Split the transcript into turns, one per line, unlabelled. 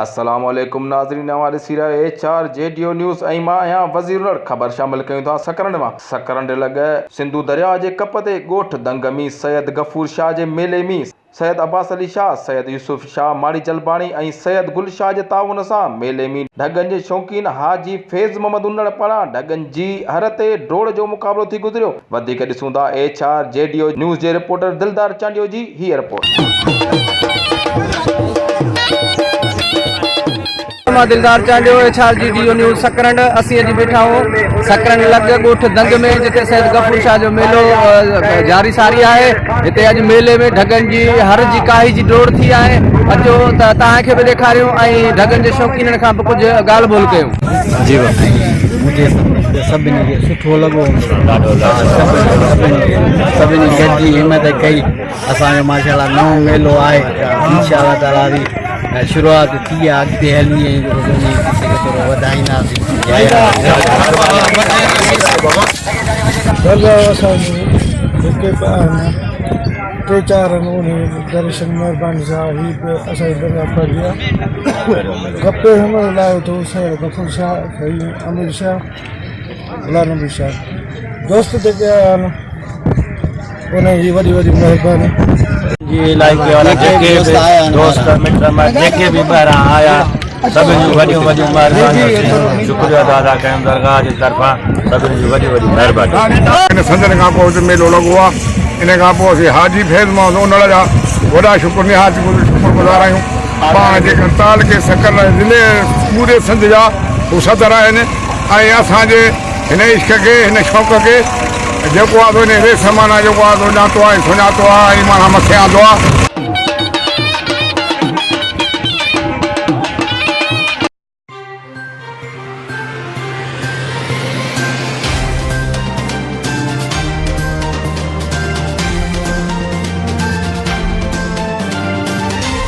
अस्सलाम वालेकुम नाज़रीन हमारे सिरा HRJDO न्यूज़ ऐं मां आहियां वज़ीर ख़बर शामिल कयूं था सकरंड मां। सकरंड लॻे सिंधु दरिया जे कप ते ॻोठ दंग में सैयद गफ़ूर शाह जे मेले में सैयद अब्बास अली शाह, सैयद यूसुफ शाह माड़ी जलबाणी ऐं सैयद गुल शाह जे ताउन सां मेले में ढगनि जे शौक़ीन हाजी फैज़ मोहम्मद उन्नड़ पारां ढगनि जी हर ते डोड़ जो मुक़ाबलो थी गुज़रियो। वधीक ॾिसूं था HRJDO न्यूज़ जे रिपोर्टर दिलदार चांडियो जी हीअ रिपोर्ट।
दिलदार चांडियो HRJDO न्यूज़ सकरंड असीं अॼु वेठा आहियूं सकरंड लॻ ॻोठ दंग में जिते सैयद गफ़ूर शाह जो मेलो जारी सारी आहे। हिते अॼु मेले में ढगनि जी हर जी काई जी डोड़ थी आहे। अचो त तव्हांखे बि ॾेखारियूं ऐं ढगनि जे शौक़ीननि खां बि कुझु ॻाल्हि ॿोल कयूं।
जी मुझे सभिनी खे सुठो लॻो, सभिनी गॾिजी हिमत कई। असांजो माशाल्लाह नओं मेलो आहे, इंशाअल्लाह ताला बि शुरूआत थी आहे, अॻिते हली थोरो वधाईंदासीं।
टे चार दर्शन महिरबानी सां ही असांजी दरगाह पढ़ी आहे। गप्पे हमल लायो तो सैयद गफ़ूर शाह, अमीर शाह, गुलाम नबी शाह दोस्त जेके आहिनि उनजी वॾी वॾी महिरबानी।
जी इलाइक़े वारा जेके दोस्त मिट जेके बि ॿाहिरां आया सभिनी जूं वॾियूं वॾियूं महिरबानी, शुक्रिया अदा कयूं दरगाह जे तरफ़ां सभिनी जूं वॾी वॾी महिरबानी।
इन संदनि खां पोइ हिते मेलो लॻो आहे, इन खां पोइ असीं हाजी फैज़ मोहम्मद उन्नड़ जा वॾा शुक्रगुज़ार आहियूं। पाण जेका ताल के सकरंद ज़िले पूरे सिंध जा हू सदर आहिनि ऐं असांजे हिन इश्क खे हिन शौक़ खे जेको आहे हिन वेस समाना जेको आहे ॼातो आहे सुञातो आहे ऐं माना मथे आंदो आहे।